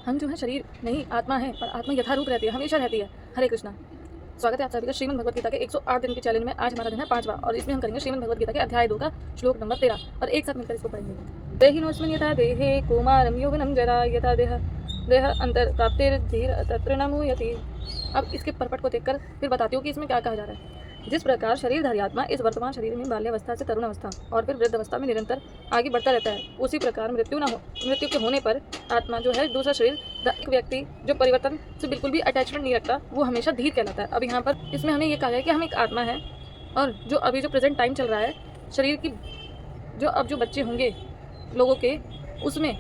हम जो है शरीर नहीं आत्मा है, और आत्मा यथारूप रहती है, हमेशा रहती है। हरे कृष्णा। स्वागत है आप सभी का श्रीमद् भगवद गीता के 108 दिन के चैलेंज में। आज हमारा दिन है 5वां, और इसमें हम करेंगे श्रीमद् भगवद गीता के अध्याय 2 का श्लोक नंबर 13, और एक साथ मिलकर इसको पढ़ेंगे। देहिनोऽस्मिन् यथा देहे कौमारं यौवनं जरा यथा देह अंतर प्राप्तिर्धीर तत्र न मुह्यति। अब इसके परपट को देखकर फिर बताती हूँ कि इसमें क्या कहा जा रहा है। जिस प्रकार शरीरधारी आत्मा इस वर्तमान शरीर में बाल्यावस्था से तरुण अवस्था और फिर वृद्ध अवस्था में निरंतर आगे बढ़ता रहता है, उसी प्रकार मृत्यु के होने पर आत्मा जो है दूसरा शरीर, एक व्यक्ति जो परिवर्तन से बिल्कुल भी अटैचमेंट नहीं रखता, वो हमेशा धीर कहलाता है। अब यहाँ पर इसमें हमें ये कहा गया कि हम एक आत्मा है, और जो अभी जो प्रेजेंट टाइम चल रहा है शरीर की, जो अब जो बच्चे होंगे लोगों के, उसमें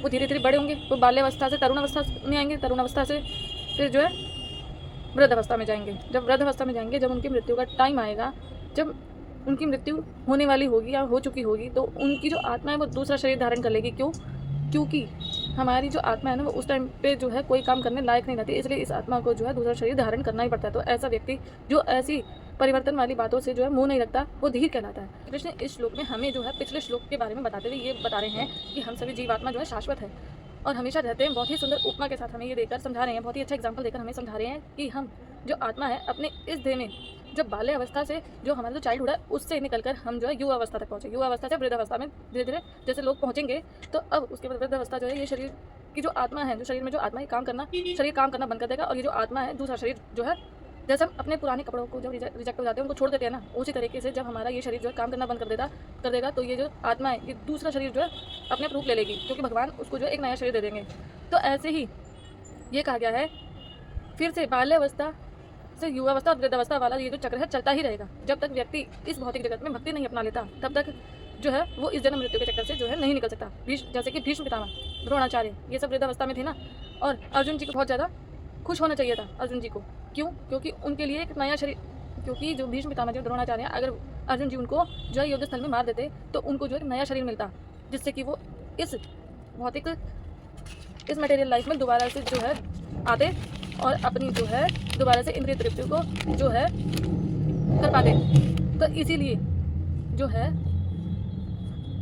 वो धीरे धीरे बड़े होंगे, वो बाल्यावस्था से तरुण अवस्था में आएंगे, तरुण अवस्था से फिर जो है वृद्ध अवस्था में जाएंगे। जब वृद्ध अवस्था में जाएंगे, जब उनकी मृत्यु का टाइम आएगा, जब उनकी मृत्यु होने वाली होगी या हो चुकी होगी, तो उनकी जो आत्मा है वो दूसरा शरीर धारण कर लेगी। क्यों? क्योंकि हमारी जो आत्मा है ना, वो उस टाइम पे जो है कोई काम करने लायक नहीं रहती, इसलिए इस आत्मा को जो है दूसरा शरीर धारण करना ही पड़ता है। तो ऐसा व्यक्ति जो ऐसी परिवर्तन वाली बातों से जो है मुँह नहीं रखता, वो धीर कहलाता है। कृष्ण इस श्लोक में हमें जो है पिछले श्लोक के बारे में बताते हुए ये बता रहे हैं कि हम सभी जीवात्मा जो है शाश्वत है और हमेशा रहते हैं। बहुत ही सुंदर उपमा के साथ हमें ये देकर समझा रहे हैं, बहुत ही अच्छा एग्जाम्पल देकर हमें समझा रहे हैं कि हम जो आत्मा है अपने इस देह में, जब बाल्य अवस्था से जो हमारा जो चाइल्डहुड है उससे निकलकर हम जो है युवा अवस्था तक पहुँचे, युवा अवस्था से वृद्ध अवस्था में धीरे धीरे जैसे लोग पहुँचेंगे, तो अब उसके बाद वृद्ध अवस्था जो है ये शरीर की जो आत्मा है, जो शरीर में जो आत्मा है शरीर काम करना बंद कर देगा, और ये जो आत्मा है दूसरा शरीर जो है, जैसे हम अपने पुराने कपड़ों को जब रिजेक्ट हो जाते हैं उनको छोड़ देते हैं ना, उसी तरीके से जब हमारा ये शरीर जो है काम करना बंद कर देगा, तो ये जो आत्मा है ये दूसरा शरीर जो है अपने आप रूप ले लेगी, क्योंकि भगवान उसको जो है एक नया शरीर दे देंगे। तो ऐसे ही ये कहा गया है, फिर से बाल्यावस्था से युवावस्था और वृद्धावस्था वाला ये जो चक्र है चलता ही रहेगा। जब तक व्यक्ति इस भौतिक जगत में भक्ति नहीं अपना लेता, तब तक जो है वो इस जन्म मृत्यु के चक्कर से जो है नहीं निकल सकता। जैसे कि भीष्म पितामह, द्रोणाचार्य, ये सब वृद्धावस्था में थे ना, और अर्जुन जी को बहुत ज़्यादा खुश होना चाहिए था अर्जुन जी को। क्यों? क्योंकि उनके लिए एक नया शरीर, क्योंकि जो भीष्म पितामह जो द्रोणाचार्य, अगर अर्जुन जी उनको जो है युद्ध स्थल में मार देते, तो उनको जो एक नया शरीर मिलता, जिससे कि वो इस भौतिक, इस मटेरियल लाइफ में दोबारा से जो है आते और अपनी जो है दोबारा से इंद्रिय तृप्ति को जो है कर पाते। तो इसीलिए जो है,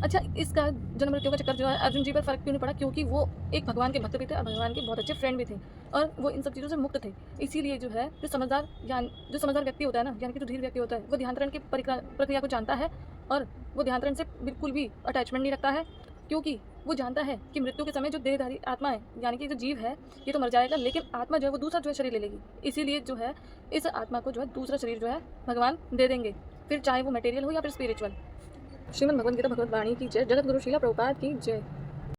अच्छा, इसका जन्म मृत्यु का चक्कर जो है अर्जुन जी पर फर्क क्यों नहीं पड़ा? क्योंकि वो एक भगवान के भक्त भी थे और भगवान के बहुत अच्छे फ्रेंड भी थे, और वो इन सब चीज़ों से मुक्त थे। इसीलिए जो है जो समझदार व्यक्ति होता है ना, यानी कि जो धीर व्यक्ति होता है, वो ध्यांतरण की प्रक्रिया को जानता है, और वो ध्यांतरण से बिल्कुल भी अटैचमेंट नहीं रखता है, क्योंकि वो जानता है कि मृत्यु के समय जो देहधारी आत्मा है, यानी कि जो जीव है, ये तो मर जाएगा, लेकिन आत्मा जो है वो दूसरा जो है शरीर ले लेगी। इसीलिए जो है इस आत्मा को जो है दूसरा शरीर जो है भगवान दे देंगे, फिर चाहे वो मटेरियल हो या फिर स्पिरिचुअल। श्रीमद् भगवद गीता भगवत वाणी की जय। जगत गुरु श्रीला प्रभुपाद की जय।